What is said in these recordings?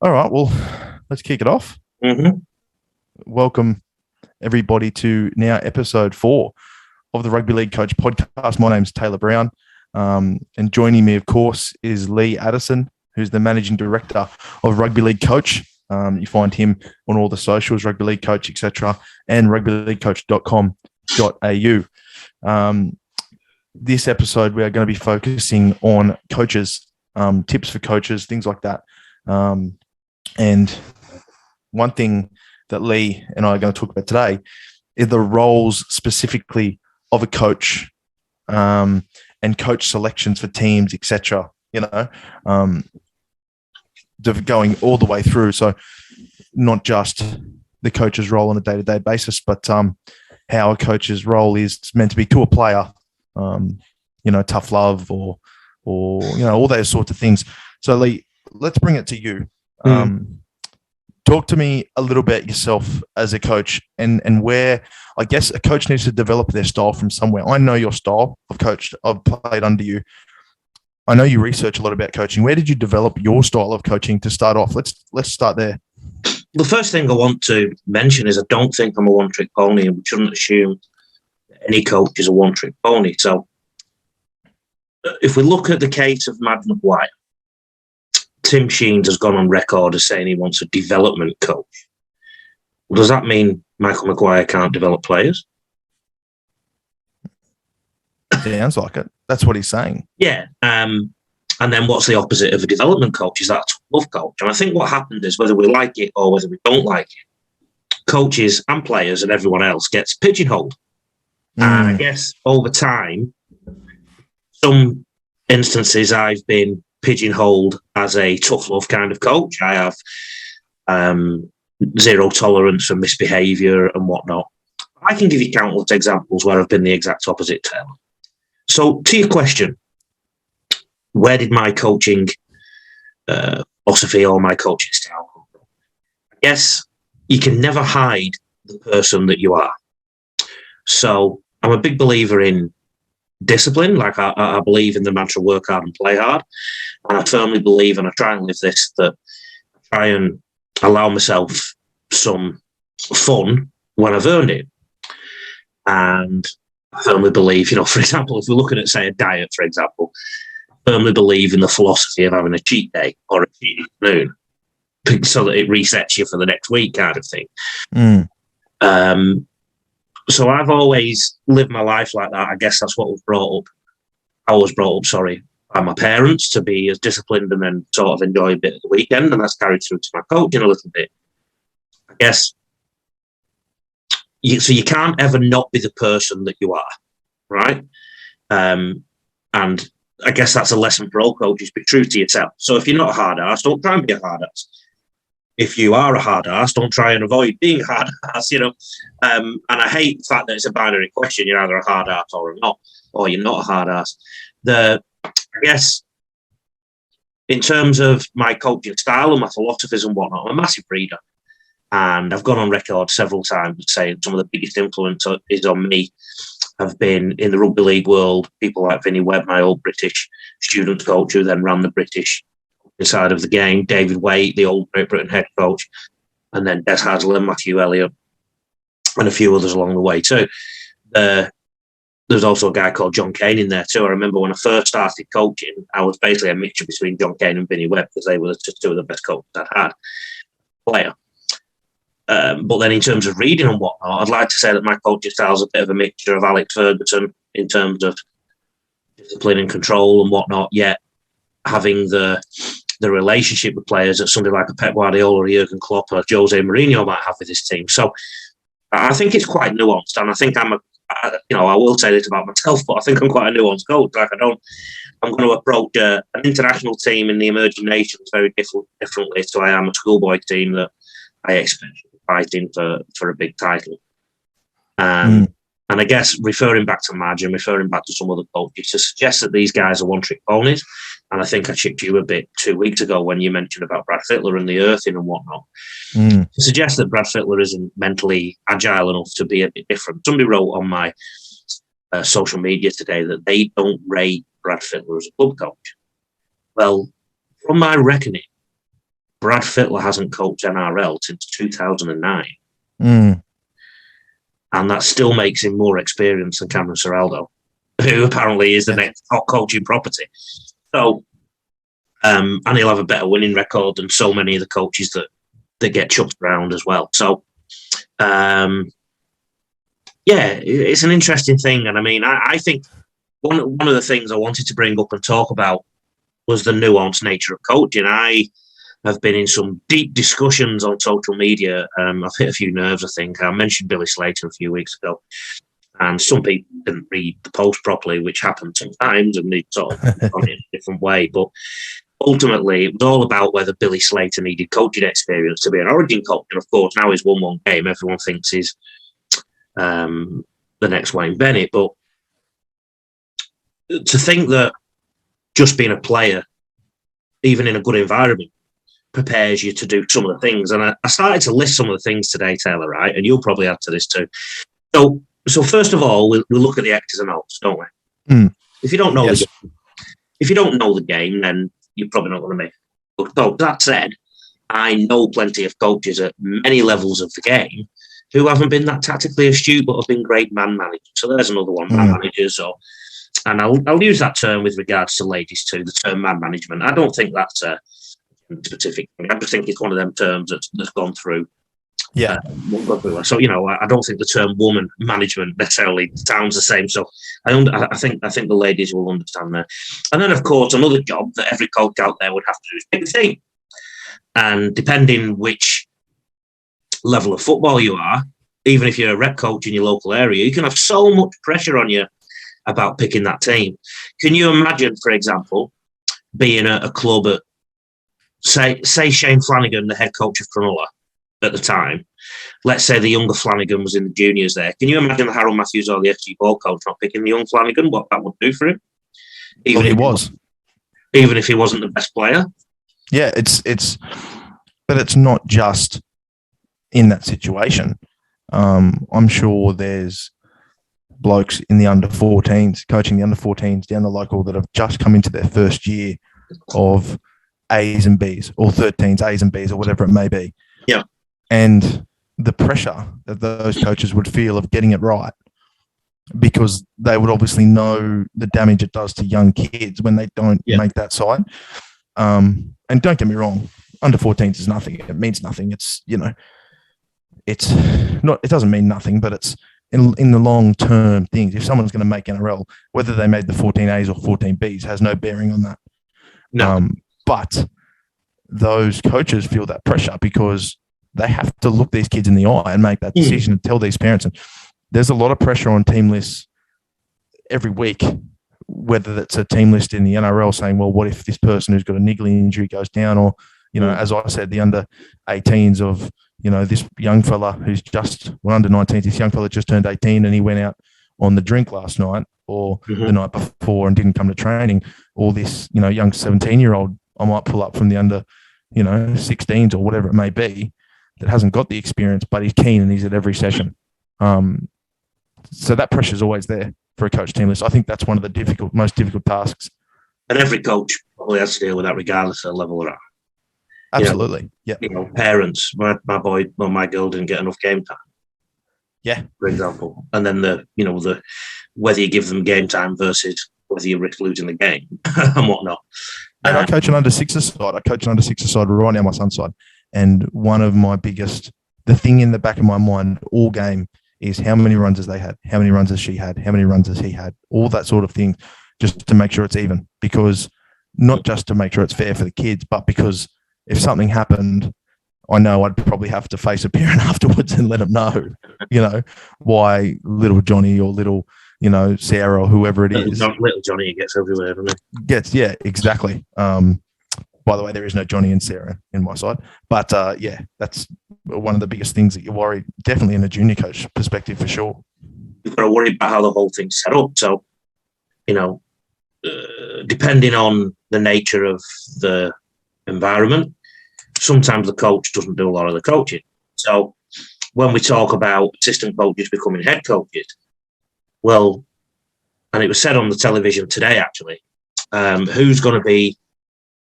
All right, well, let's kick it off. Mm-hmm. Welcome, everybody, to now episode 4 of the Rugby League Coach Podcast. My name's Taylor Brown, and joining me, of course, is Lee Addison, who's the Managing Director of Rugby League Coach. You find him on all the socials, Rugby League Coach, etc., and rugbyleaguecoach.com.au. This episode, we are going to be focusing on coaches, tips for coaches, things like that. And one thing that Lee and I are going to talk about today is the roles specifically of a coach, and coach selections for teams, etc. Going all the way through. So not just the coach's role on a day-to-day basis, but how a coach's role is meant to be to a player, tough love or all those sorts of things. So Lee, let's bring it to you. Talk to me a little bit yourself as a coach and where I guess a coach needs to develop their style from somewhere. I know your style. I've played under you. I know you research a lot about coaching. Where did you develop your style of coaching to start off? Let's start there. The first thing I want to mention is I don't think I'm a one-trick pony, and we shouldn't assume that any coach is a one-trick pony. So if we look at the case of Matt McGuire, Tim Sheens has gone on record as saying he wants a development coach. Well, does that mean Michael Maguire can't develop players? Sounds like it. That's what he's saying. Yeah. And then what's the opposite of a development coach? Is that a tough coach? And I think what happened is, whether we like it or whether we don't like it, coaches and players and everyone else gets pigeonholed. And I guess over time, some instances I've been pigeonholed as a tough love kind of coach. I have zero tolerance for misbehaviour and whatnot. I can give you countless examples where I've been the exact opposite, Taylor. So to your question, where did my coaching philosophy or my coaching style come from? I guess you can never hide the person that you are. So I'm a big believer in discipline. Like I believe in the mantra, work hard and play hard. And I firmly believe, and I try and live this, that I try and allow myself some fun when I've earned it. And I firmly believe, for example, if we're looking at, say, a diet, for example, I firmly believe in the philosophy of having a cheat day or a cheat afternoon so that it resets you for the next week kind of thing. So I've always lived my life like that. I guess that's what I was brought up, by my parents, to be as disciplined and then sort of enjoy a bit of the weekend. And that's carried through to my coaching a little bit. I guess, so you can't ever not be the person that you are, right? And I guess that's a lesson for all coaches, be true to yourself. So if you're not a hard ass, don't try and be a hard ass. If you are a hard ass, don't try and avoid being a hard ass, And I hate the fact that it's a binary question. You're either a hard ass or not, or you're not a hard ass. I guess, in terms of my coaching style and my philosophies and whatnot, I'm a massive reader. And I've gone on record several times saying some of the biggest influences on me have been in the rugby league world. People like Vinnie Webb, my old British student coach, who then ran the British side of the game, David Waite, the old Great Britain head coach, and then Des Haslam, Matthew Elliott, and a few others along the way too. There's also a guy called John Kane in there too. I remember when I first started coaching, I was basically a mixture between John Kane and Vinnie Webb, because they were just two of the best coaches I'd had. Player. But then in terms of reading and whatnot, I'd like to say that my coaching style is a bit of a mixture of Alex Ferguson in terms of discipline and control and whatnot, yet having the relationship with players that somebody like a Pep Guardiola or Jurgen Klopp or Jose Mourinho might have with his team. So I think it's quite nuanced, and I think I will say this about myself, but I think I'm quite a nuanced coach. Like I'm going to approach an international team in the emerging nations very differently to I am a schoolboy team that I expect to be fighting for a big title. And I guess referring back to Madge and referring back to some other coaches to suggest that these guys are one-trick ponies, and I think I chipped you a bit 2 weeks ago when you mentioned about Brad Fittler and the earthing and whatnot, to suggest that Brad Fittler isn't mentally agile enough to be a bit different. Somebody wrote on my social media today that they don't rate Brad Fittler as a club coach. Well, from my reckoning, Brad Fittler hasn't coached NRL since 2009. Mm. And that still makes him more experienced than Cameron Ciraldo, who apparently is the next top coaching property. So, and he'll have a better winning record than so many of the coaches that get chucked around as well. So, it's an interesting thing. And I mean, I think one of the things I wanted to bring up and talk about was the nuanced nature of coaching. I have been in some deep discussions on social media. I've hit a few nerves, I think. I mentioned Billy Slater a few weeks ago, and some people didn't read the post properly, which happens sometimes, and they sort of on it in a different way. But ultimately, it was all about whether Billy Slater needed coaching experience to be an Origin coach. And of course, now he's won one game. Everyone thinks he's the next Wayne Bennett. But to think that just being a player, even in a good environment, prepares you to do some of the things. And I started to list some of the things today, Taylor, right? And you'll probably add to this too. So first of all, we'll look at the X's and O's, don't we? Mm. If you don't know the game, then you're probably not going to make it. So that said, I know plenty of coaches at many levels of the game who haven't been that tactically astute, but have been great man managers. So there's another one, man managers. And I'll use that term with regards to ladies too, the term man management. I don't think that's a specific thing. I just think it's one of them terms that's gone through. Yeah. So I don't think the term woman management necessarily sounds the same. So I think the ladies will understand that. And then of course another job that every coach out there would have to do is pick a team. And depending which level of football you are, even if you're a rep coach in your local area, you can have so much pressure on you about picking that team. Can you imagine, for example, being a club at say Shane Flanagan, the head coach of Cronulla at the time, let's say the younger Flanagan was in the juniors there. Can you imagine the Harold Matthews or the FG ball coach not picking the young Flanagan, what that would do for him? Even if he wasn't the best player? Yeah, but it's not just in that situation. I'm sure there's blokes in the under 14s, coaching the under 14s down the local that have just come into their first year of A's and B's, or 13s, A's and B's, or whatever it may be. Yeah. And the pressure that those coaches would feel of getting it right, because they would obviously know the damage it does to young kids when they don't make that side. And don't get me wrong, under 14s is nothing. It means nothing. It's not. It doesn't mean nothing, but it's in the long term things. If someone's going to make NRL, whether they made the 14As or 14Bs has no bearing on that. No. But those coaches feel that pressure because they have to look these kids in the eye and make that decision and tell these parents. And there's a lot of pressure on team lists every week, whether that's a team list in the NRL saying, well, what if this person who's got a niggling injury goes down? Or, as I said, the under 18s of, this young fella who's under 19s, this young fella just turned 18 and he went out on the drink last night or the night before and didn't come to training. Or this, young 17-year-old I might pull up from the under, 16s or whatever it may be that hasn't got the experience, but he's keen and he's at every session. So that pressure is always there for a coach team list. I think that's one of the most difficult tasks. And every coach probably has to deal with that regardless of the level they're at. Absolutely. Parents, my boy or my girl didn't get enough game time. Yeah. For example. And then the whether you give them game time versus whether you risk losing the game and whatnot. And I coach an under sixes side. I coach an under sixes side right now, my son's side. And one of my the thing in the back of my mind all game is how many runs has they had? How many runs has she had? How many runs has he had? All that sort of thing, just to make sure it's even. Because not just to make sure it's fair for the kids, but because if something happened, I know I'd probably have to face a parent afterwards and let them know, why little Johnny or little, Sarah or whoever it is. Little Johnny gets everywhere, doesn't he? Yeah, exactly. By the way, there is no Johnny and Sarah in my side. But, that's one of the biggest things that you worry, definitely in a junior coach perspective for sure. You've got to worry about how the whole thing's set up. So, depending on the nature of the environment, sometimes the coach doesn't do a lot of the coaching. So when we talk about assistant coaches becoming head coaches, well, and it was said on the television today, actually, who's going to be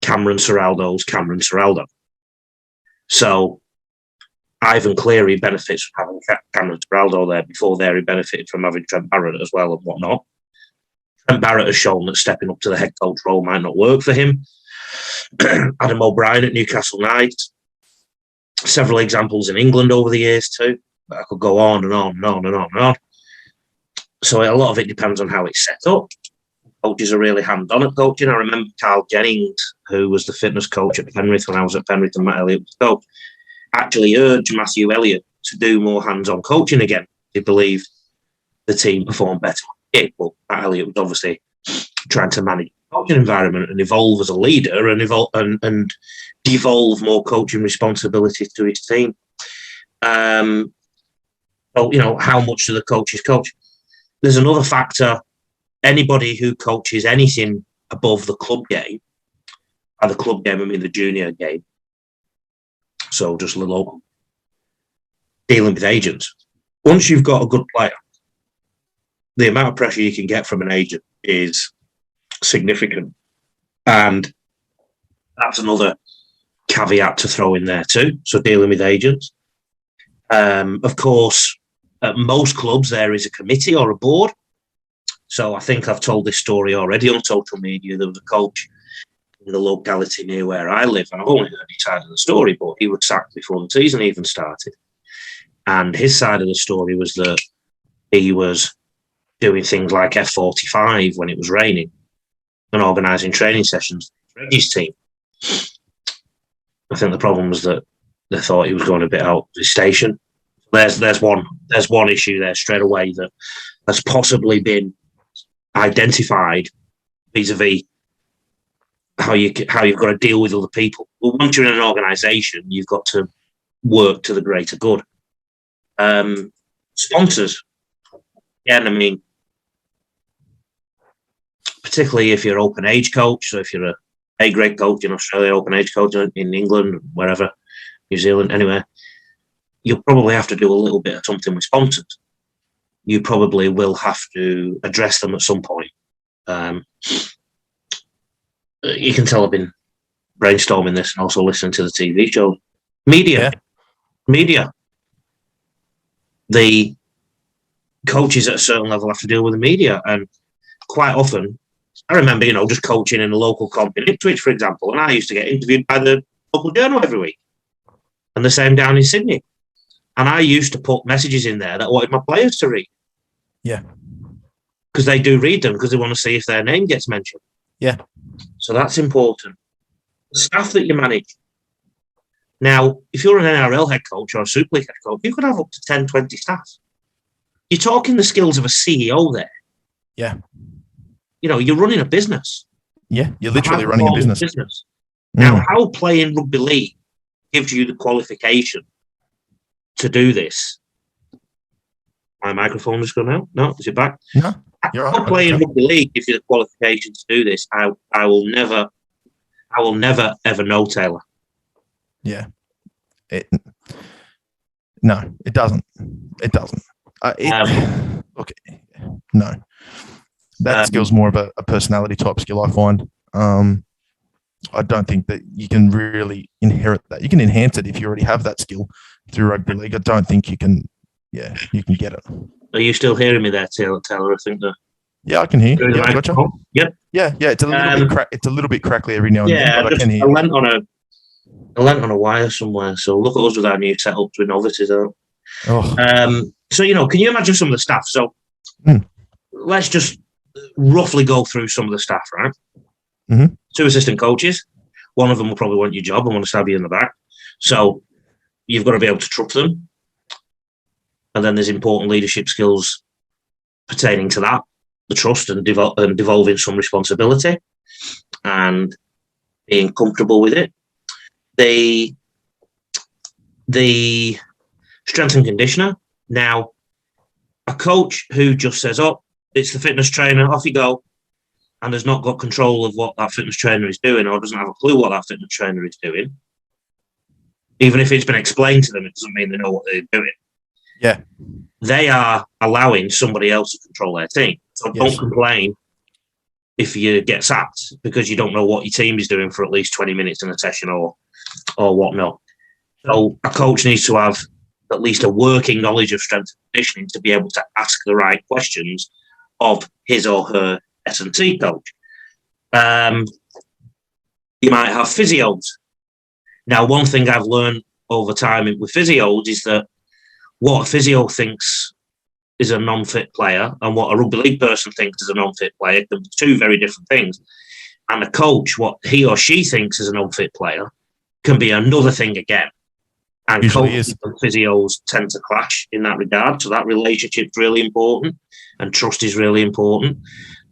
Cameron Ciraldo's Cameron Ciraldo? So Ivan Cleary benefits from having Cameron Geraldo there. Before there, he benefited from having Trent Barrett as well and whatnot. Trent Barrett has shown that stepping up to the head coach role might not work for him. Adam O'Brien at Newcastle Knights. Several examples in England over the years too. But I could go on and on and on and on and on. So a lot of it depends on how it's set up. Coaches are really hands-on at coaching. I remember Carl Jennings, who was the fitness coach at Penrith when I was at Penrith and Matt Elliott was coach, actually urged Matthew Elliott to do more hands-on coaching again. He believed the team performed better. Well, Matt Elliott was obviously trying to manage the coaching environment and evolve as a leader and devolve more coaching responsibilities to his team. So, how much do the coaches coach? There's another factor. Anybody who coaches anything above the club game, by the club game, I mean the junior game, so just the local, dealing with agents. Once you've got a good player, the amount of pressure you can get from an agent is significant. And that's another caveat to throw in there too. So dealing with agents. Of course, at most clubs, there is a committee or a board. So I think I've told this story already on social media. There was a coach in the locality near where I live, and I've only heard his side of the story, but he was sacked before the season even started. And his side of the story was that he was doing things like F45 when it was raining and organising training sessions for Reggie's team. I think the problem was that they thought he was going a bit out of his station. There's one issue there straight away that has possibly been identified vis-a-vis how you've got to deal with other people. Well, once you're in an organisation, you've got to work to the greater good. Sponsors, again, I mean, particularly if you're an open age coach, so if you're a A-grade coach in Australia, open age coach in England, wherever, New Zealand, anywhere, you'll probably have to do a little bit of something with sponsors. You probably will have to address them at some point. You can tell I've been brainstorming this and also listening to the TV show. Media. The coaches at a certain level have to deal with the media. And quite often, I remember, just coaching in a local comp in Ipswich, for example, and I used to get interviewed by the local journal every week. And the same down in Sydney. And I used to put messages in there that I wanted my players to read. Yeah. Because they do read them because they want to see if their name gets mentioned. Yeah. So that's important. The staff that you manage. Now, if you're an NRL head coach or a Super League head coach, you could have up to 10, 20 staff. You're talking the skills of a CEO there. Yeah. You're running a business. Yeah, you're literally running a business. Now, how playing rugby league gives you the qualification to do this. My microphone has gone out. No, is it back? No, you're right. How playing rugby league gives you the qualification to do this. I will never ever know, Taylor. Yeah. No, it doesn't. It doesn't. Okay. No. That skill's more of a personality type skill, I find. I don't think that you can really inherit that. You can enhance it if you already have that skill through rugby league. I don't think you can get it. Are you still hearing me there, Taylor? I think that. Yeah, I can hear you. Yeah, gotcha. Yep. Yeah. It's a little bit it's a little bit crackly every now and then, but I can hear you. I lent on a wire somewhere, so look at us with our new setups with novices out. Oh. So, can you imagine some of the staff? So let's just roughly go through some of the staff, right? Mm-hmm. 2 assistant coaches. One of them will probably want your job and want to stab you in the back. So you've got to be able to trust them. And then there's important leadership skills pertaining to that, the trust and devolving some responsibility and being comfortable with it. The strength and conditioner. Now, a coach who just says, it's the fitness trainer, off you go, and has not got control of what that fitness trainer is doing or doesn't have a clue what that fitness trainer is doing, even if it's been explained to them, it doesn't mean they know what they're doing. Yeah. They are allowing somebody else to control their team. So don't complain if you get sacked because you don't know what your team is doing for at least 20 minutes in a session or whatnot. So a coach needs to have at least a working knowledge of strength and conditioning to be able to ask the right questions of his or her S&T coach. You might have physios. Now, one thing I've learned over time with physios is that what a physio thinks is a non-fit player and what a rugby league person thinks is a non-fit player can be two very different things. And a coach, what he or she thinks is an unfit player can be another thing again. And coaches and physios tend to clash in that regard. So that relationship's really important and trust is really important.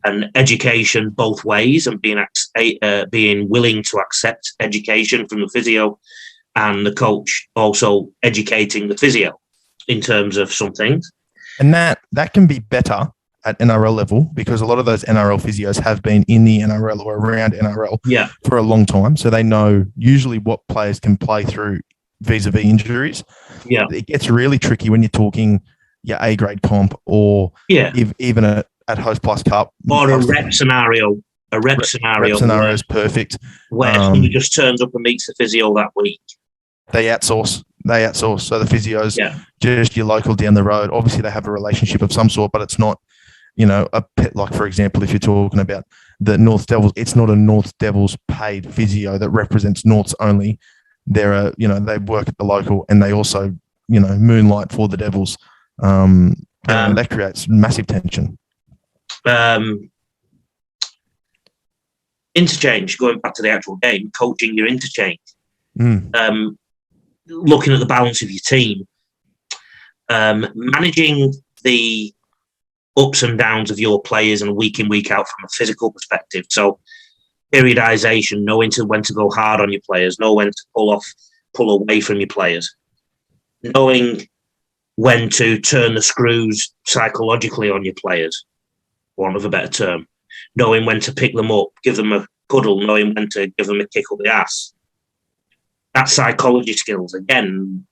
And education both ways and being willing to accept education from the physio and the coach also educating the physio in terms of some things. And that can be better at NRL level because a lot of those NRL physios have been in the NRL or around NRL for a long time. So they know usually what players can play through vis-a-vis injuries. Yeah. It gets really tricky when you're talking your A-grade comp or even at Host Plus Cup. Or a rep scenario. Rep scenario is perfect. Where somebody just turns up and meets the physio that week. They outsource. So the physio's just your local down the road. Obviously, they have a relationship of some sort, but it's not, a pet. Like, for example, if you're talking about the North Devils, it's not a North Devils paid physio that represents Norths only. They're they work at the local and they also, moonlight for the Devils. And that creates massive tension. Interchange, going back to the actual game, coaching your interchange. Looking at the balance of your team, managing the ups and downs of your players and week in, week out from a physical perspective. So periodization, knowing when to go hard on your players, know when to pull away from your players, knowing when to turn the screws psychologically on your players, for want of a better term, knowing when to pick them up, give them a cuddle, knowing when to give them a kick up the ass. That's psychology skills. Again,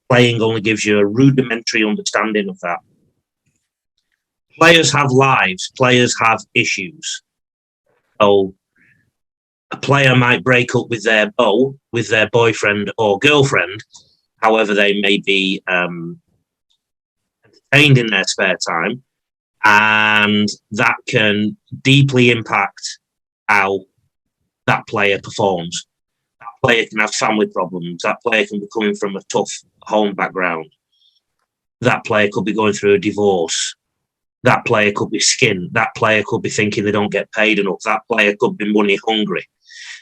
playing only gives you a rudimentary understanding of that. Players have lives. Players have issues. So a player might break up with their boyfriend or girlfriend, however they may be entertained in their spare time, and that can deeply impact how that player performs. That player can have family problems. That player can be coming from a tough home background. That player could be going through a divorce. That player could be skinned. That player could be thinking they don't get paid enough. That player could be money hungry.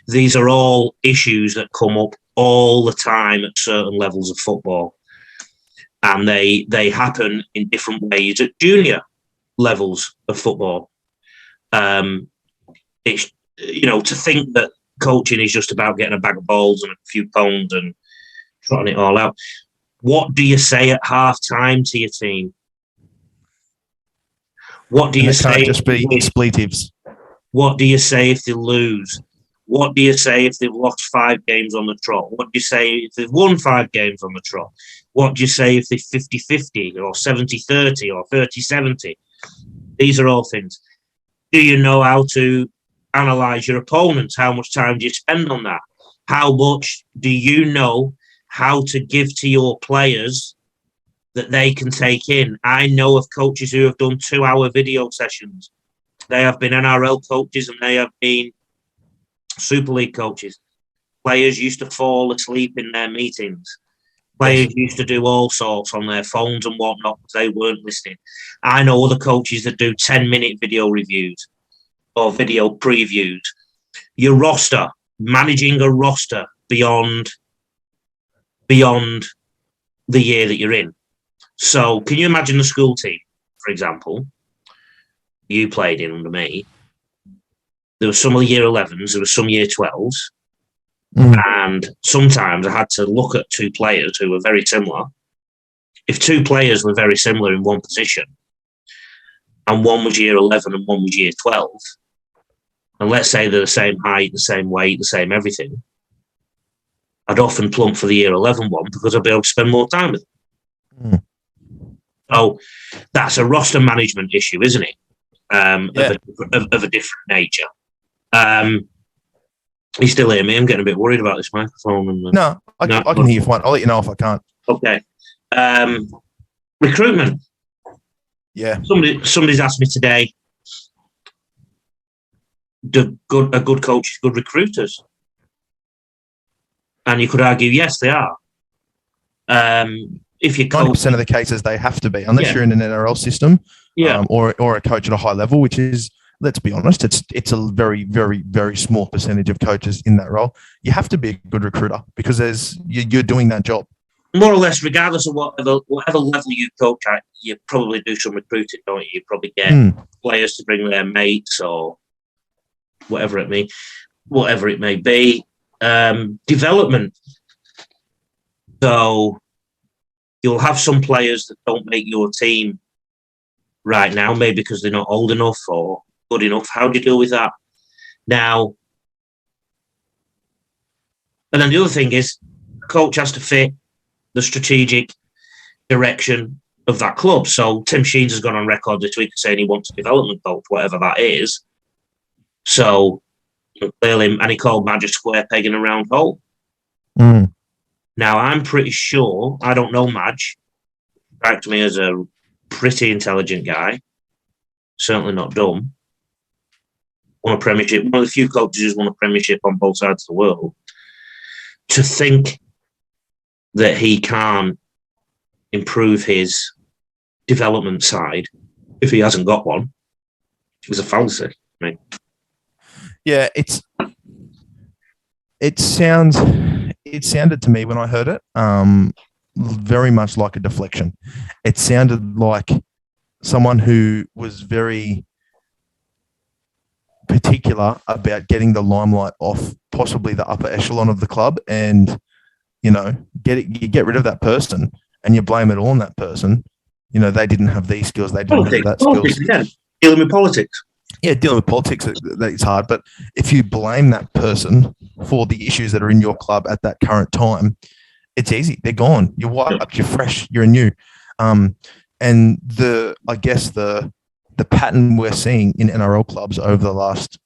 These are all issues that come up all the time at certain levels of football. And they happen in different ways at junior levels of football. It's, to think that coaching is just about getting a bag of balls and a few pounds and trotting it all out. What do you say at half time to your team? What do you say? Can't just be expletives. What do you say if they lose? What do you say if they've lost 5 games on the trot? What do you say if they've won 5 games on the trot? What do you say if they're 50-50 or 70-30 or 30-70? These are all things. Do you know how to analyse your opponents? How much time do you spend on that? How much do you know how to give to your players that they can take in? I know of coaches who have done 2-hour video sessions. They have been NRL coaches and they have been Super League coaches. Players used to fall asleep in their meetings. Players used to do all sorts on their phones and whatnot because they weren't listening. I know other coaches that do 10-minute video reviews or video previews. Your roster, managing a roster beyond the year that you're in. So can you imagine the school team, for example, you played in under me? There were some of the year 11s, there were some year 12s, and sometimes I had to look at 2 players who were very similar. If 2 players were very similar in one position, and one was year 11 and one was year 12, and let's say they're the same height, the same weight, the same everything, I'd often plump for the year 11 one because I'd be able to spend more time with them. So that's a roster management issue, isn't it? Of a different nature. You still hear me? I'm getting a bit worried about this microphone. And No, I can hear you fine. I'll let you know if I can't. Okay. Recruitment. Yeah. Somebody's asked me today, a good coach is good recruiters? And you could argue, yes, they are. If you 90% of the cases, they have to be, unless you're in an NRL system, or a coach at a high level, which is, let's be honest, it's a very, very, very small percentage of coaches in that role. You have to be a good recruiter because you're doing that job. More or less, regardless of whatever level you coach at, you probably do some recruiting, don't you? You probably get players to bring their mates or whatever it may be. Development. So you'll have some players that don't make your team right now, maybe because they're not old enough or good enough. How do you deal with that? Now, and then the other thing is, the coach has to fit the strategic direction of that club. So Tim Sheens has gone on record this week saying he wants a development coach, whatever that is. So clearly, and he called Madge a square peg in a round hole. Now, I'm pretty sure, I don't know Madge, strikes me as a pretty intelligent guy, certainly not dumb. Won a premiership, one of the few coaches who's won a premiership on both sides of the world. To think that he can't improve his development side if he hasn't got one is a fallacy. I mean, yeah, it sounded to me when I heard it very much like a deflection. It sounded like someone who was very particular about getting the limelight off possibly the upper echelon of the club, and you get rid of that person and you blame it all on that person. They didn't have these skills, they didn't have that skills. Yeah. Dealing with politics. Yeah, dealing with politics, it's hard. But if you blame that person for the issues that are in your club at that current time, it's easy. They're gone. You're wiped, you're fresh, you're new. And I guess the pattern we're seeing in NRL clubs over the last,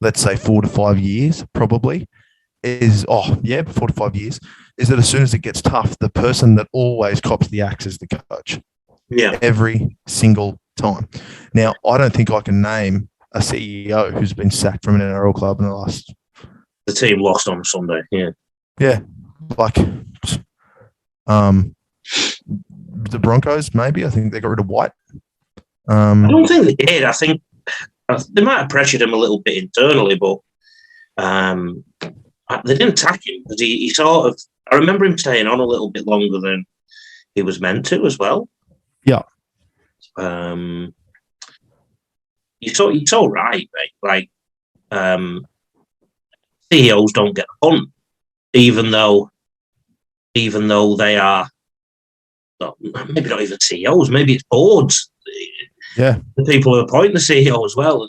let's say, 4 to 5 years, probably, is 4 to 5 years, is that as soon as it gets tough, the person that always cops the axe is the coach. Yeah. Every single time. Now, I don't think I can name a CEO who's been sacked from an NRL club in the last. The team lost on Sunday. Yeah. Yeah, like the Broncos. Maybe I think they got rid of White. I don't think they did. I think they might have pressured him a little bit internally, but they didn't attack him because he sort of. I remember him staying on a little bit longer than he was meant to as well. Yeah. You're so right, mate. Like, CEOs don't get the punt, even though they are, well, maybe not even CEOs, maybe it's boards. Yeah. The people who appoint the CEO as well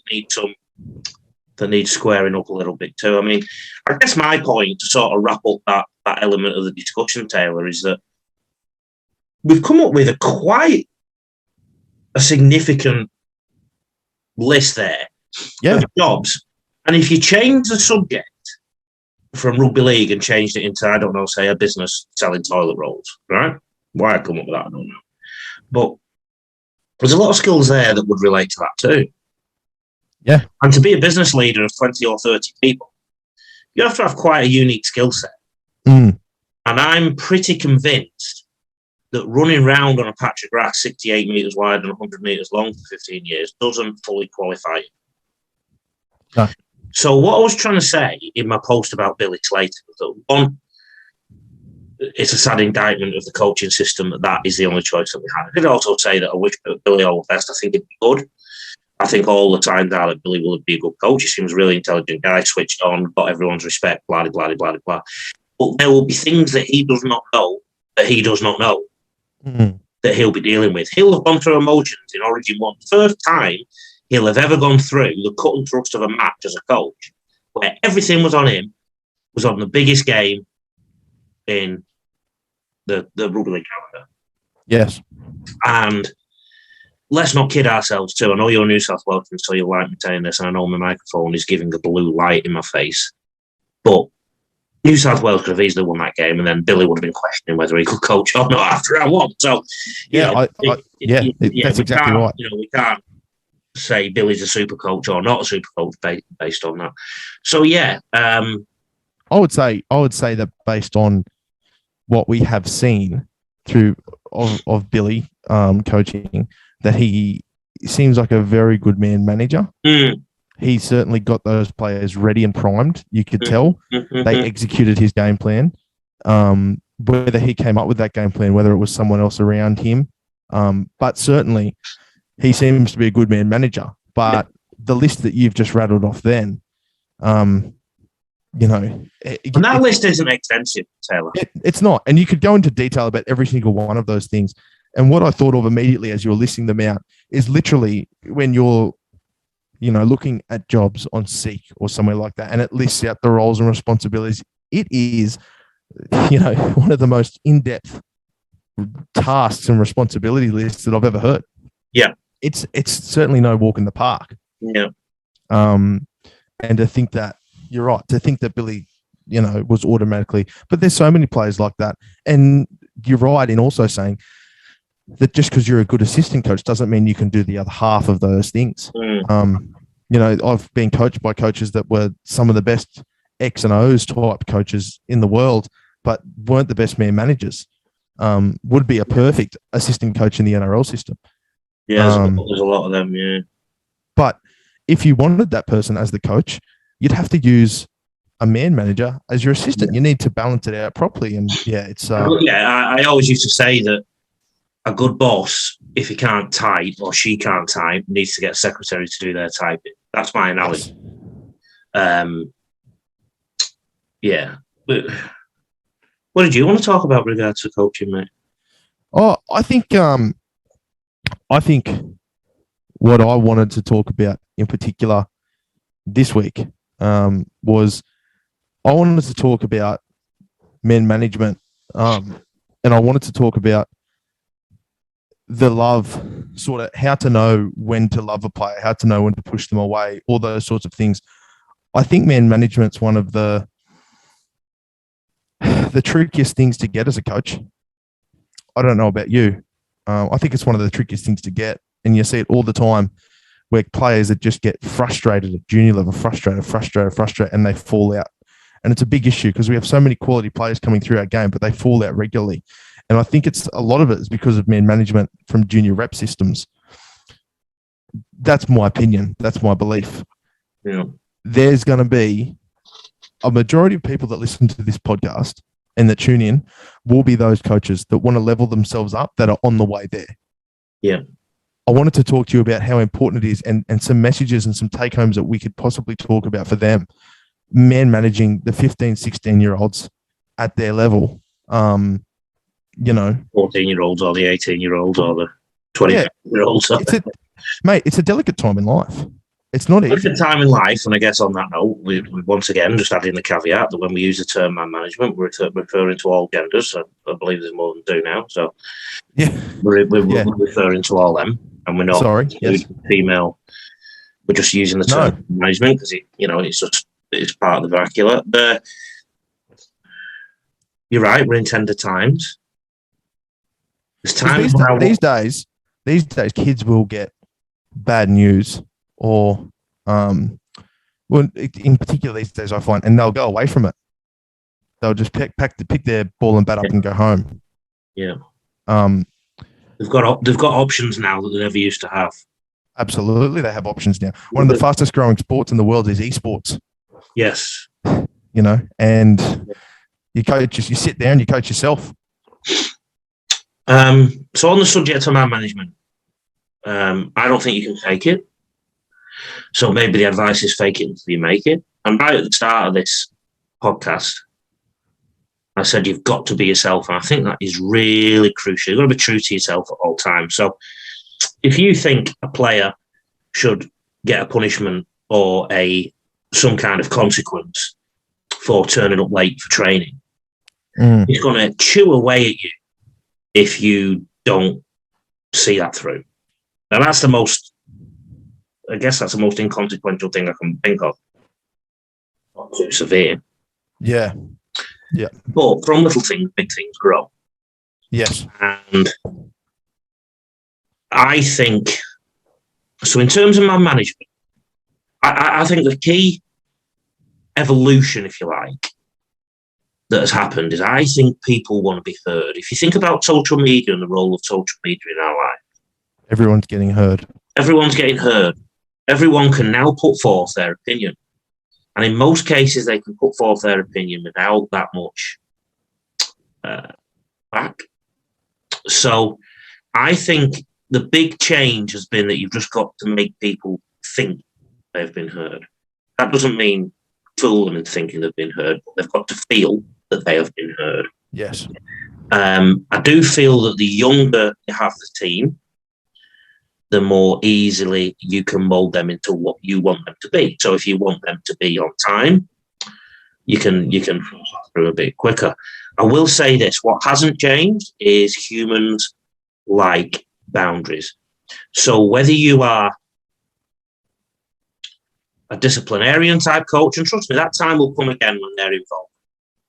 that need squaring up a little bit too. I mean, I guess my point to sort of wrap up that element of the discussion, Taylor, is that we've come up with quite a significant list there of jobs. And if you change the subject from rugby league and changed it into, I don't know, say a business selling toilet rolls, right? Why I come up with that, I don't know. But there's a lot of skills there that would relate to that too. Yeah. And to be a business leader of 20 or 30 people, you have to have quite a unique skill set. And I'm pretty convinced that running around on a patch of grass 68 metres wide and 100 metres long for 15 years doesn't fully qualify you. No. So what I was trying to say in my post about Billy Slater was that, one, it's a sad indictment of the coaching system that is the only choice that we have. I could also say that I wish Billy all the best. I think it'd be good. I think all the time that Billy will be a good coach. He seems a really intelligent guy, switched on, got everyone's respect, blah, blah, blah, blah, blah. But there will be things that he does not know that he'll be dealing with. He'll have gone through emotions in Origin 1. The first time he'll have ever gone through the cut and thrust of a match as a coach, where everything was on him, was on the biggest game in the Rugby League calendar. Yes. And let's not kid ourselves too. I know you're New South Wales, so you like me saying this, and I know my microphone is giving a blue light in my face. But New South Wales could have easily won that game, and then Billy would have been questioning whether he could coach or not after round one. So, that's exactly right. We can't say Billy's a super coach or not a super coach based on that. So, I would say that based on what we have seen through of Billy coaching, that he seems like a very good man manager. He certainly got those players ready and primed. You could tell they executed his game plan. Whether he came up with that game plan, whether it was someone else around him, but certainly he seems to be a good man manager. But the list that you've just rattled off, then, and that list isn't extensive, Taylor. It's not, and you could go into detail about every single one of those things. And what I thought of immediately as you were listing them out is literally when you're looking at jobs on Seek or somewhere like that, and it lists out the roles and responsibilities. It is, one of the most in-depth tasks and responsibility lists that I've ever heard. Yeah. It's certainly no walk in the park. Yeah. And to think that, you're right, to think that Billy, was automatically, but there's so many players like that. And you're right in also saying that just because you're a good assistant coach doesn't mean you can do the other half of those things. I've been coached by coaches that were some of the best X and O's type coaches in the world, but weren't the best man managers. Would be a perfect assistant coach in the NRL system. Yeah, there's a lot of them, yeah. But if you wanted that person as the coach, you'd have to use a man manager as your assistant. You need to balance it out properly. And I always used to say that a good boss, if he can't type or she can't type, needs to get a secretary to do their typing. That's my analogy. But what did you want to talk about regards to coaching, mate? Oh, I think what I wanted to talk about in particular this week was I wanted to talk about men management, and I wanted to talk about the love, sort of how to know when to love a player, how to know when to push them away, all those sorts of things. I think man management's one of the trickiest things to get as a coach. I don't know about you. I think it's one of the trickiest things to get, and you see it all the time where players that just get frustrated at junior level, frustrated, and they fall out. And it's a big issue because we have so many quality players coming through our game, but they fall out regularly. And I think a lot of it is because of man management from junior rep systems. That's my opinion. That's my belief. Yeah. There's going to be a majority of people that listen to this podcast and that tune in will be those coaches that want to level themselves up that are on the way there. Yeah. I wanted to talk to you about how important it is and some messages and some take homes that we could possibly talk about for them. Man managing the 15, 16-year-olds at their level. 14-year-olds or the 18-year-olds or the 20-year-olds. It's a delicate time in life. It's not easy. It's a time in life, and I guess on that note, we once again just adding the caveat that when we use the term man management, we're referring to all genders. I believe there's more than two now, so we're referring to all them, and we're not female. We're just using the term management because it's part of the vernacular. But you're right, we're in tender times. These days, kids will get bad news, or in particular these days, I find, and they'll go away from it. They'll just pick their ball and bat up and go home. Yeah. They've got options now that they never used to have. Absolutely, they have options now. One of the fastest growing sports in the world is esports. Yes. And you sit there and you coach yourself. So on the subject of man management, I don't think you can fake it. So maybe the advice is fake it until you make it. And right at the start of this podcast, I said you've got to be yourself. And I think that is really crucial. You've got to be true to yourself at all times. So if you think a player should get a punishment or some kind of consequence for turning up late for training, he's going to chew away at you if you don't see that through. And that's the most inconsequential thing I can think of. Not too severe. Yeah. Yeah. But from little things, big things grow. Yes. And I think, so in terms of my management, I think the key evolution, if you like, that has happened is I think people want to be heard. If you think about social media and the role of social media in our life, everyone's getting heard. Everyone's getting heard. Everyone can now put forth their opinion. And in most cases, they can put forth their opinion without that much back. So I think the big change has been that you've just got to make people think they've been heard. That doesn't mean fool them into thinking they've been heard, but they've got to feel that they have been heard. Yes. I do feel that the younger you have the team, the more easily you can mold them into what you want them to be. So if you want them to be on time, you can through a bit quicker. I will say this, what hasn't changed is humans like boundaries. So whether you are a disciplinarian type coach, and trust me, that time will come again when they're involved.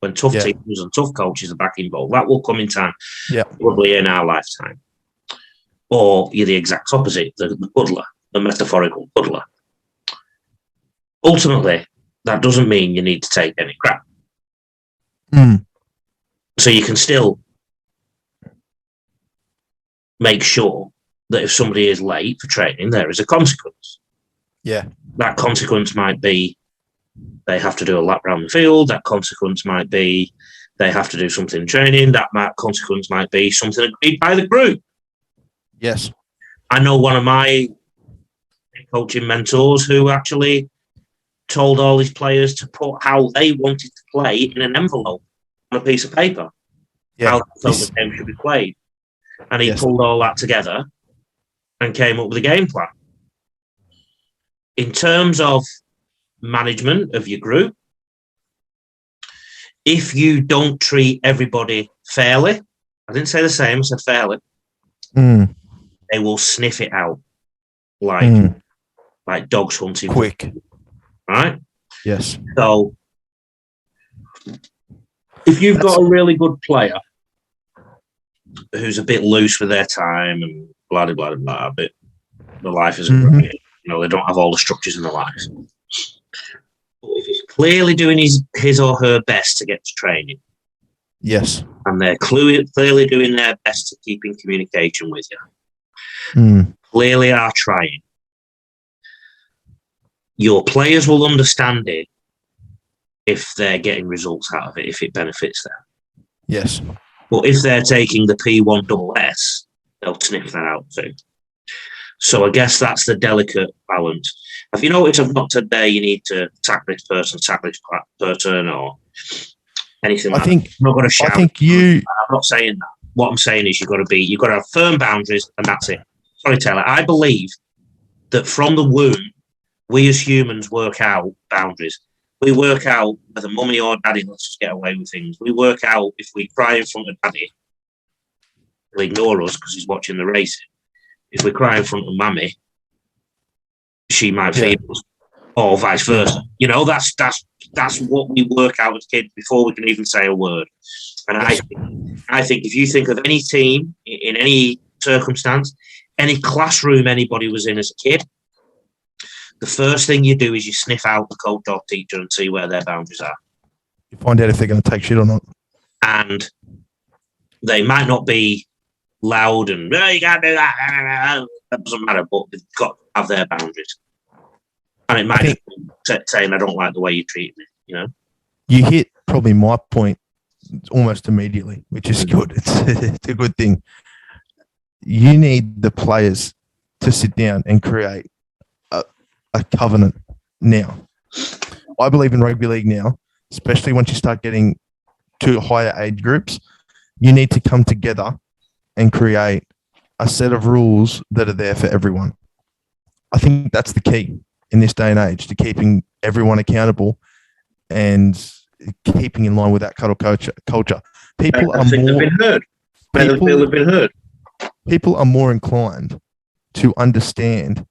When tough teams and tough coaches are back involved, that will come in time, probably in our lifetime. Or you're the exact opposite, the cuddler, the metaphorical cuddler. Ultimately, that doesn't mean you need to take any crap. So you can still make sure that if somebody is late for training, there is a consequence. Yeah. That consequence might be they have to do a lap around the field. That consequence might be they have to do something in training. That consequence might be something agreed by the group. Yes. I know one of my coaching mentors who actually told all his players to put how they wanted to play in an envelope on a piece of paper. Yeah. How they felt the game should be played. And he pulled all that together and came up with a game plan. In terms of management of your group, if you don't treat everybody fairly, I didn't say the same, I said fairly, they will sniff it out like dogs hunting. Quick. Right? Yes. So if you've got a really good player who's a bit loose with their time and blah, blah, blah, blah, but the life isn't great, they don't have all the structures in their lives. But if he's clearly doing his or her best to get to training, yes, and they're clearly doing their best to keep in communication with you, clearly are trying, your players will understand it if they're getting results out of it, if it benefits them. Yes. But if they're taking the P1SS, they'll sniff that out too. So I guess that's the delicate balance. Have you noticed I've not today you need to tackle this person, or anything like that? I'm not going to shout. I'm not saying that. What I'm saying is you've got to have firm boundaries, and that's it. Sorry, Taylor. I believe that from the womb, we as humans work out boundaries. We work out whether mummy or daddy lets us get away with things. We work out if we cry in front of daddy, he'll ignore us because he's watching the racing. If we cry in front of mummy, she might feed us, or vice versa. That's what we work out as kids before we can even say a word. And I think if you think of any team in any circumstance, any classroom anybody was in as a kid, the first thing you do is you sniff out the coach or teacher and see where their boundaries are. You find out if they're going to take shit or not. And they might not be loud and, you can't do that. That doesn't matter, but they've got to have their boundaries. And it might be saying, I don't like the way you treat me, You hit probably my point almost immediately, which is good. It's a good thing. You need the players to sit down and create a covenant now. I believe in rugby league now, especially once you start getting to higher age groups, you need to come together and create a set of rules that are there for everyone. I think that's the key in this day and age to keeping everyone accountable and keeping in line with that cuddle culture. People are more been heard. People have been heard. People are more inclined to understand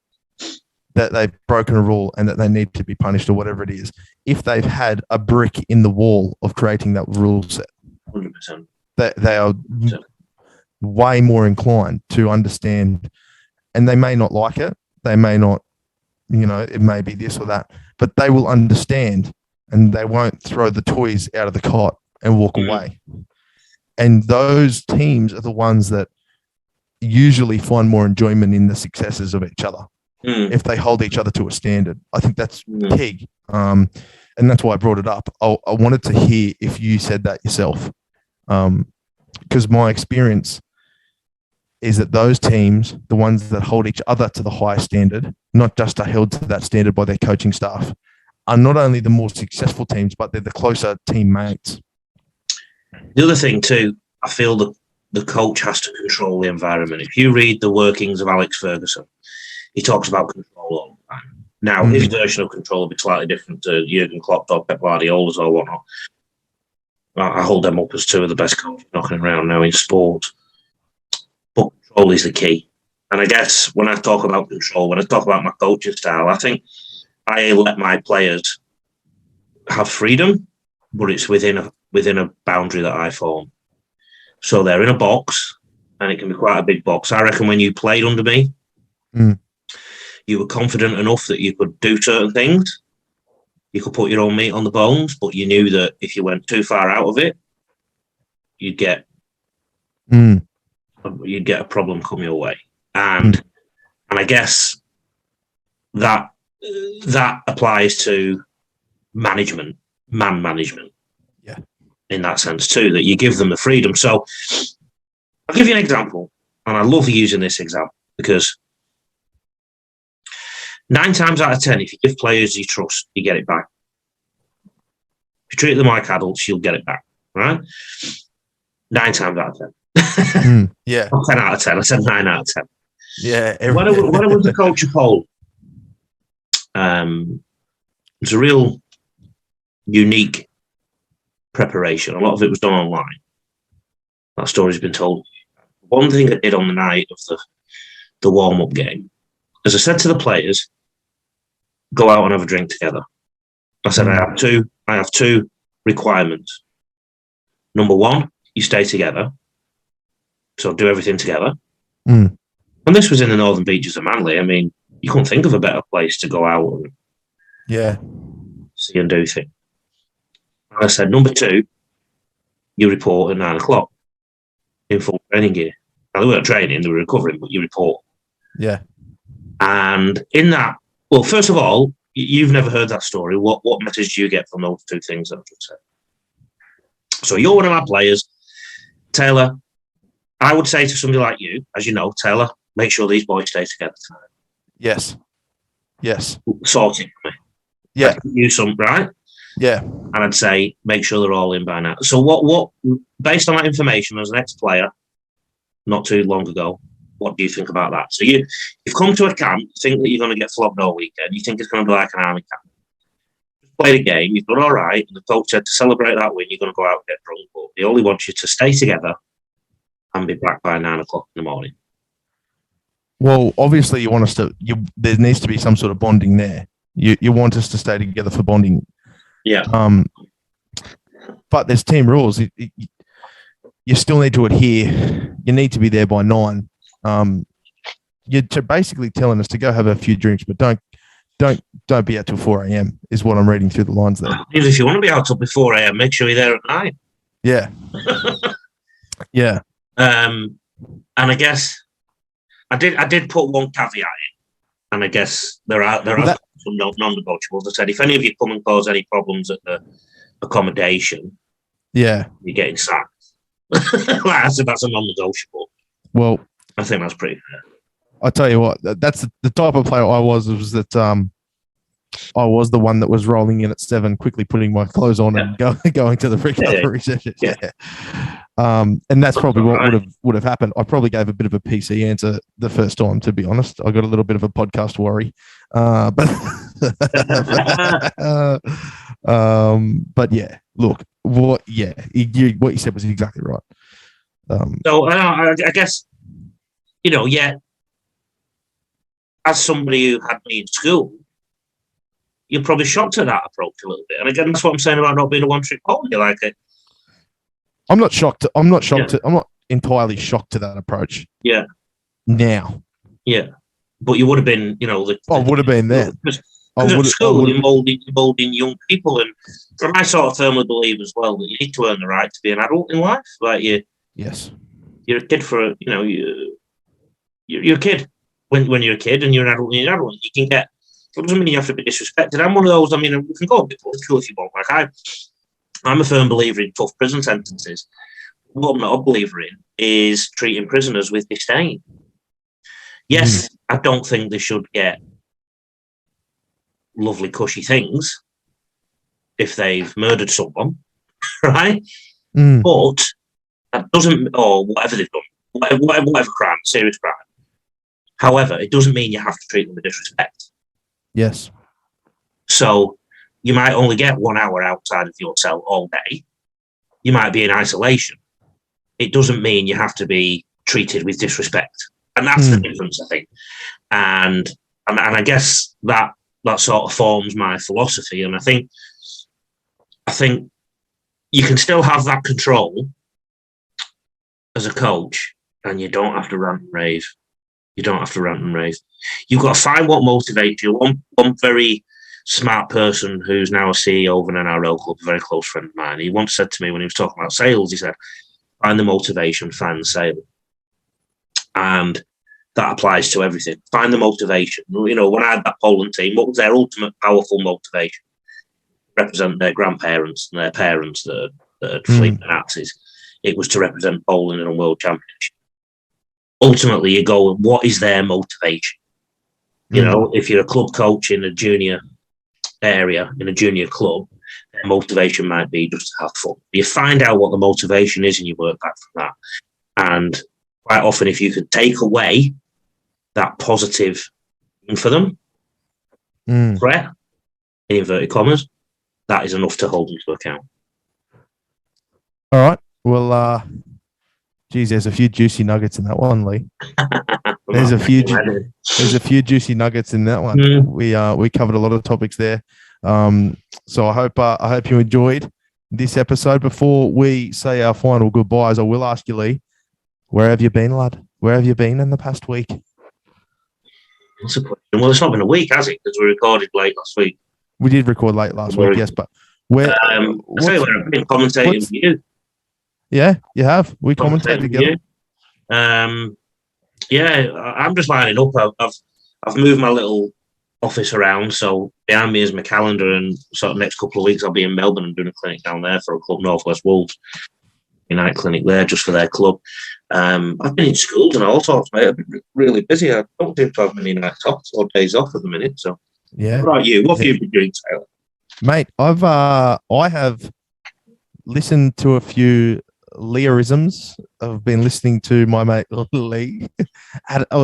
that they've broken a rule and that they need to be punished or whatever it is, if they've had a brick in the wall of creating that rule set, 100%. they are 100%. way more inclined to understand. And they may not like it. They may not, it may be this or that, but they will understand and they won't throw the toys out of the cot and walk away. And those teams are the ones that usually find more enjoyment in the successes of each other if they hold each other to a standard. I think that's key. And that's why I brought it up. I wanted to hear if you said that yourself. Because my experience is that those teams, the ones that hold each other to the highest standard, not just are held to that standard by their coaching staff, are not only the more successful teams, but they're the closer teammates. The other thing too, I feel that the coach has to control the environment. If you read the workings of Alex Ferguson, he talks about control all the time. Now, his version of control will be slightly different to Jurgen Klopp or Pep Guardiola's or whatnot. I hold them up as two of the best coaches knocking around now in sport. But control is the key. And I guess when I talk about control, when I talk about my coaching style, I think I let my players have freedom, but it's within a boundary that I form. So they're in a box, and it can be quite a big box. I reckon when you played under me, you were confident enough that you could do certain things. You could put your own meat on the bones, but you knew that if you went too far out of it, you'd get a problem come your way. And I guess that applies to management, man management. Yeah. In that sense too, that you give them the freedom. So I'll give you an example, and I love using this example because 9 times out of 10, if you give players you trust, you get it back. If you treat them like adults, you'll get it back, right? 9 times out of 10. Yeah. Not 10 out of 10. I said 9 out of 10. Yeah. When I was the coach of Hull, it was a real unique preparation. A lot of it was done online. That story's been told. One thing I did on the night of the warm-up game, as I said to the players, go out and have a drink together. I said, I have two requirements. Number 1, you stay together. So do everything together. And this was in the Northern Beaches of Manly. I mean, you couldn't think of a better place to go out and see and do things. And I said, number 2, you report at 9 o'clock in full training gear. Now, they weren't training, they were recovering, but you report. Yeah. And in that, well, first of all, you've never heard that story. What message do you get from those 2 things that I've just said? So you're one of our players. Taylor, I would say to somebody like you, as you know, Taylor, make sure these boys stay together tonight. Yes. Sort it for me. Yeah. You some, right? Yeah. And I'd say, make sure they're all in by now. So what based on that information as an ex-player, not too long ago, what do you think about that? So you've come to a camp, think that you're going to get flogged all weekend. You think it's going to be like an army camp. Just play the game, you've done all right, and the coach said to celebrate that win, you're going to go out and get drunk. But they only want you to stay together and be back by 9 o'clock in the morning. Well, obviously you want us to. There needs to be some sort of bonding there. You want us to stay together for bonding. Yeah. But there's team rules. You still need to adhere. You need to be there by 9. You're basically telling us to go have a few drinks, but don't be out till 4 a.m. is what I'm reading through the lines there. Even if you want to be out till before 4 a.m., make sure you're there at 9. Yeah. Yeah. And I guess I did put one caveat in, and I guess there are some non-negotiables. I said if any of you come and cause any problems at the accommodation, you're getting sacked. I said that's a non-negotiable. Well, I think that's pretty fair. I tell you what, that's the type of player I was that I was the one that was rolling in at 7, quickly putting my clothes on and going to the recovery session. Yeah. And that's probably what would have happened. I probably gave a bit of a PC answer the first time, to be honest. I got a little bit of a podcast worry, but yeah, look, what you said was exactly right. So I guess, as somebody who had me in school, you're probably shocked at that approach a little bit. And again, that's what I'm saying about not being a one-trick pony. Like it. I'm not shocked. I'm not shocked. Yeah. I'm not entirely shocked to that approach. Yeah. Now. Yeah. But you would have been, I would have been there. Because at school, you're molding young people. And I sort of firmly believe as well that you need to earn the right to be an adult in life. Like yes. You're a kid for, you're a kid when you're a kid, and you're an adult when you're an adult. You can get, it doesn't mean you have to be disrespected. I'm one of those, we can go a bit political if you want. Like I'm a firm believer in tough prison sentences. What I'm not a believer in is treating prisoners with disdain. Yes, I don't think they should get lovely, cushy things if they've murdered someone, right? But that doesn't, or whatever they've done, whatever crime, serious crime. However, it doesn't mean you have to treat them with disrespect. Yes. So you might only get 1 hour outside of your cell all day. You might be in isolation. It doesn't mean you have to be treated with disrespect. And that's the difference, I think. And I guess that sort of forms my philosophy. And I think you can still have that control as a coach, and you don't have to rant and rave. You don't have to rant and rave. You've got to find what motivates you. One very smart person who's now a CEO of an NRL club, a very close friend of mine, he once said to me when he was talking about sales, he said, find the motivation, find the sale. And that applies to everything. Find the motivation. When I had that Poland team, what was their ultimate powerful motivation? Represent their grandparents and their parents that had fled the Nazis. It was to represent Poland in a world championship. Ultimately, you go, what is their motivation? If you're a club coach in a junior area, in a junior club, their motivation might be just to have fun. You find out what the motivation is and you work back from that. And quite often, if you can take away that positive thing for them, threat, in inverted commas, that is enough to hold them to account. All right. Well, geez, there's a few juicy nuggets in that one, Lee. There's a few juicy nuggets in that one. We covered a lot of topics there. So I hope you enjoyed this episode. Before we say our final goodbyes, I will ask you, Lee, where have you been, lad? Where have you been in the past week? That's a question. Well, it's not been a week, has it? Because we recorded late last week. We did record late last week, yes, but where? I'll tell you where I've been commentating with you. Yeah, you have. We commentate together. Yeah, I'm just lining up. I've moved my little office around, so behind me is my calendar, and sort of next couple of weeks I'll be in Melbourne and doing a clinic down there for a club, Northwest Wolves. A night clinic there just for their club. I've been in schools and all sorts, mate. I've been really busy. I don't seem to have many nights off or days off at the minute. So, yeah. What about you? What have you been doing, Taylor? Mate, I have listened to a few Leaisms. I've been listening to my mate Lee.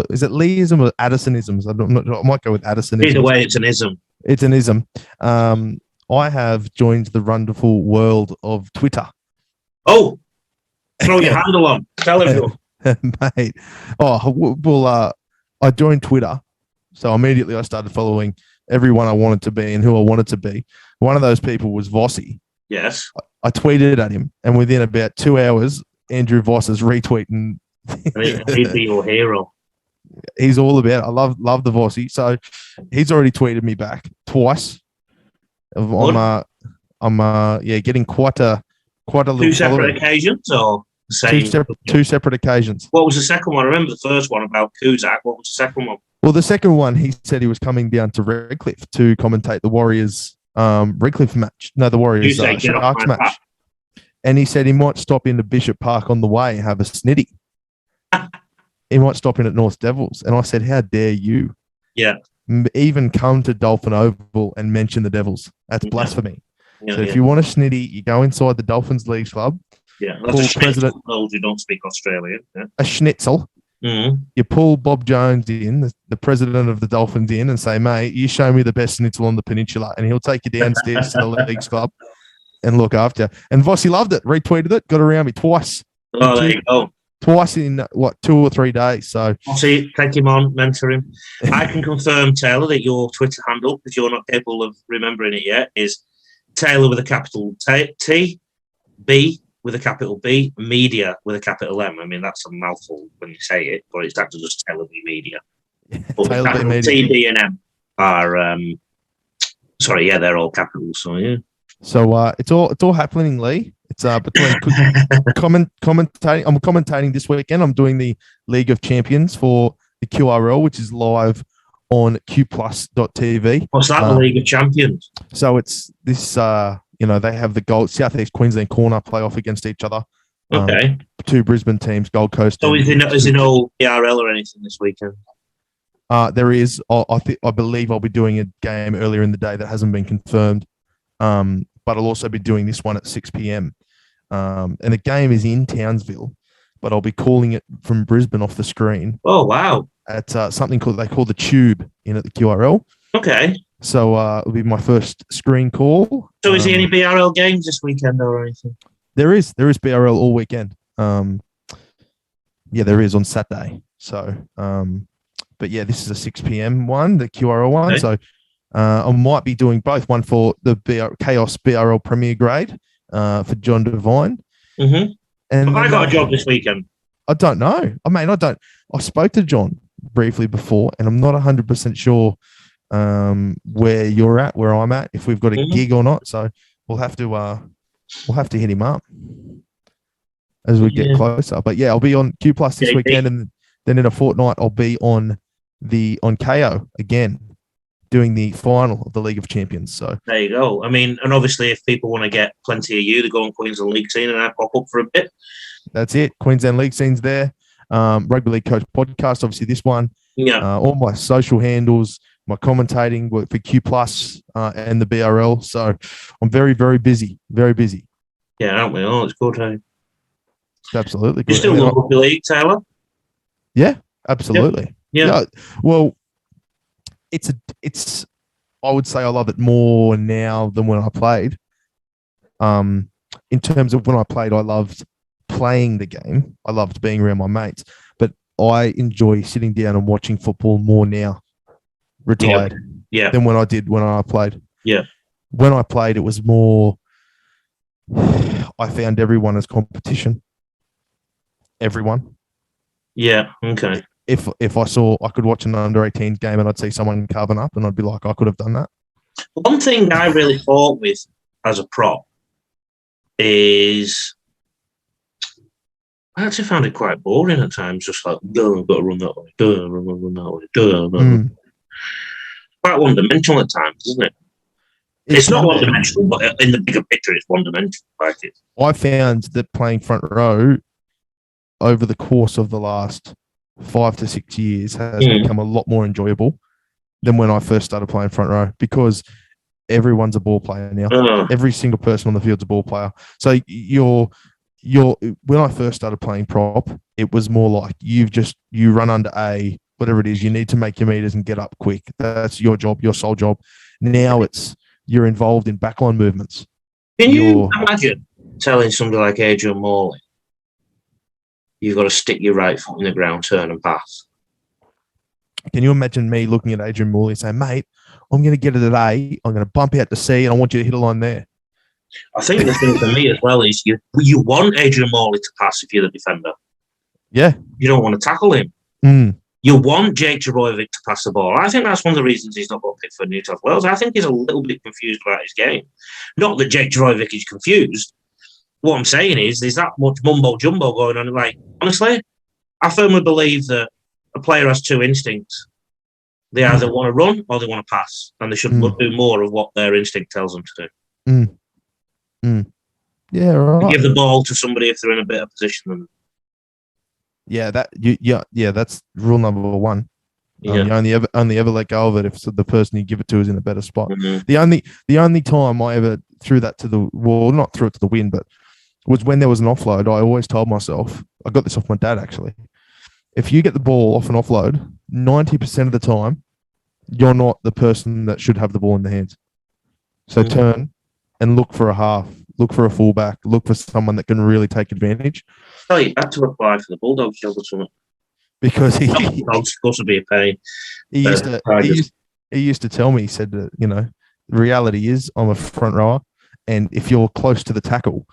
Is it Leeism or Addisonisms? I'm not sure. I might go with Addison. Either way, it's an ism. It's an ism. I have joined the wonderful world of Twitter. Oh, throw your handle on. Tell everyone. Mate. I joined Twitter. So immediately I started following everyone I wanted to be and who I wanted to be. One of those people was Vossi. Yes. I tweeted at him, and within about 2 hours, Andrew Voss is retweeting. He'd be your hero. He's all about it. I love the Vossi. So he's already tweeted me back twice. I'm getting quite a little. Two separate occasions or the same? Two separate occasions. What was the second one? I remember the first one about Kuzak. What was the second one? Well, the second one, he said he was coming down to Redcliffe to commentate the Warriors Redcliffe match. No, the Warriors Sharks match. And he said he might stop into Bishop Park on the way and have a snitty. He might stop in at North Devils. And I said, how dare you? Yeah. Even come to Dolphin Oval and mention the Devils. That's blasphemy. Yeah, so if you want a snitty, you go inside the Dolphins League Club. Yeah, that's a president. Those who don't speak Australian. Yeah. A schnitzel. Mm-hmm. You pull Bob Jones in, the president of the Dolphins in, and say, mate, you show me the best schnitzel on the peninsula, and he'll take you downstairs to the Leagues Club and look after you. And Vossi loved it, retweeted it, got around me twice. Oh, there you go. twice in 2 or 3 days. So I'll see. Take him on, mentor him. I can confirm, Taylor, that your Twitter handle, if you're not capable of remembering it yet, is Taylor with a capital T, B with a capital B, Media with a capital M. I mean, that's a mouthful when you say it, but it's actually just Taylor B Media. But Taylor B Media. T, B, and M are they're all capitals. So yeah. So it's all happening, Lee. It's between commentating. I'm commentating this weekend. I'm doing the League of Champions for the QRL, which is live on qplus.tv. What's that? The League of Champions. So it's this. They have the South East Queensland corner play off against each other. Okay. 2 Brisbane teams, Gold Coast. So is there no PRL or anything this weekend? There is. I believe I'll be doing a game earlier in the day that hasn't been confirmed. But I'll also be doing this one at 6 p.m. And the game is in Townsville, but I'll be calling it from Brisbane off the screen. Oh, wow. At something they call the Tube in at the QRL. Okay. So it'll be my first screen call. So is there any BRL games this weekend or anything? There is BRL all weekend. There is on Saturday. So, but yeah, this is a 6 p.m. one, the QRL one. Okay. So I might be doing both, one for the Chaos BRL Premier Grade for John Devine. Mm-hmm. And have I got a job this weekend? I don't know. I spoke to John briefly before, and I'm not 100% sure where you're at, where I'm at, if we've got a gig or not. So we'll have to hit him up as we get closer. But yeah, I'll be on Q Plus this weekend, and then in a fortnight I'll be on KO again, doing the final of the League of Champions. So there you go. I mean, and obviously if people want to get plenty of you, they go on Queensland League Scene and I pop up for a bit. That's it. Queensland League Scene's there. Rugby League Coach Podcast, obviously this one. Yeah. All my social handles, my commentating work for Q Plus and the BRL. So I'm very, very busy. Very busy. Yeah, aren't we? Oh, it's good, hey? It's absolutely good. You still love Rugby League, Taylor? Yeah, absolutely. Yeah. Well, it's I would say I love it more now than when I played. In terms of when I played, I loved playing the game. I loved being around my mates, but I enjoy sitting down and watching football more now, retired, than when I did when I played. Yeah. When I played, it was more, I found everyone as competition. Everyone. Yeah. Okay. If I saw, I could watch an under-18 game and I'd see someone carving up and I'd be like, I could have done that. One thing I really fought with as a prop is I actually found it quite boring at times, just like, I've got to run that way, run that way, Quite one-dimensional at times, isn't it? It's not one-dimensional, but in the bigger picture, it's one-dimensional. Like it. I found that playing front row over the course of the last 5 to 6 years has become a lot more enjoyable than when I first started playing front row, because everyone's a ball player now. Every single person on the field's a ball player. So when I first started playing prop, it was more like you run under A, whatever it is, you need to make your meters and get up quick. That's your job, your sole job. Now you're involved in backline movements. Can you imagine telling somebody like Adrian Morley, you've got to stick your right foot in the ground, turn and pass? Can you imagine me looking at Adrian Morley and saying, mate, I'm going to get it at A, I'm going to bump out to C, and I want you to hit a line there? I think the thing for me as well is you want Adrian Morley to pass if you're the defender. Yeah. You don't want to tackle him. Mm. You want Jake Jorovic to pass the ball. I think that's one of the reasons he's not got picked for New South Wales. I think he's a little bit confused about his game. Not that Jake Jorovic is confused. What I'm saying is there's that much mumbo-jumbo going on. Like, honestly, I firmly believe that a player has two instincts. They either want to run or they want to pass, and they should do more of what their instinct tells them to do. Yeah, right. Give the ball to somebody if they're in a better position than them. Yeah, that's rule number one. You only ever let go of it if the person you give it to is in a better spot. Mm-hmm. The only time I ever threw that to the wall, not threw it to the wind, but was when there was an offload. I always told myself, I got this off my dad actually, if you get the ball off an offload, 90% of the time, you're not the person that should have the ball in the hands. So turn and look for a half, look for a fullback, look for someone that can really take advantage. Oh, you had to apply for the Bulldogs job or something. because Bulldogs, of course, would be a pain. he used to tell me, he said that, the reality is I'm a front rower, and if you're close to the tackle,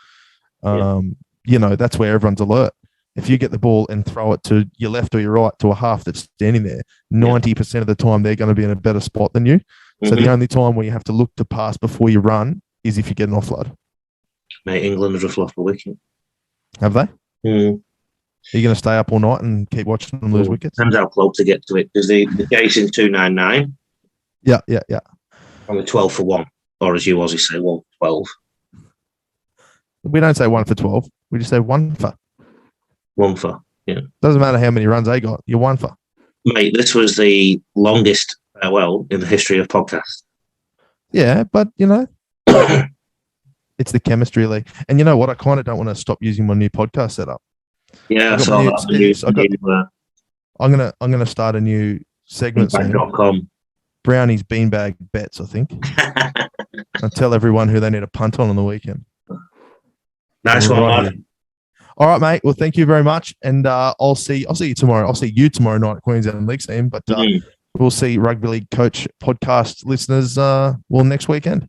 that's where everyone's alert. If you get the ball and throw it to your left or your right to a half that's standing there, 90% of the time they're going to be in a better spot than you. So the only time where you have to look to pass before you run is if you get an offload. Mate, England have just lost the wicket. Have they? Mm. Are you going to stay up all night and keep watching them lose wickets? Depends how close to get to it. Because the case in 299. Yeah. On the 12 for 1. Or as you Aussies say, 1 for 12. We don't say 1 for 12. We just say 1 for. 1 for, yeah. Doesn't matter how many runs they got. You're 1 for. Mate, this was the longest farewell in the history of podcasts. Yeah, but, it's the chemistry league. And you know what? I kind of don't want to stop using my new podcast setup. Yeah, I'm gonna start a new segment soon. Brownie's beanbag bets, I think. I'll tell everyone who they need a punt on the weekend. Nice one, mate. All right, mate. Well, thank you very much, and I'll see you tomorrow. I'll see you tomorrow night at Queensland League team, but we'll see Rugby League Coach Podcast listeners next weekend.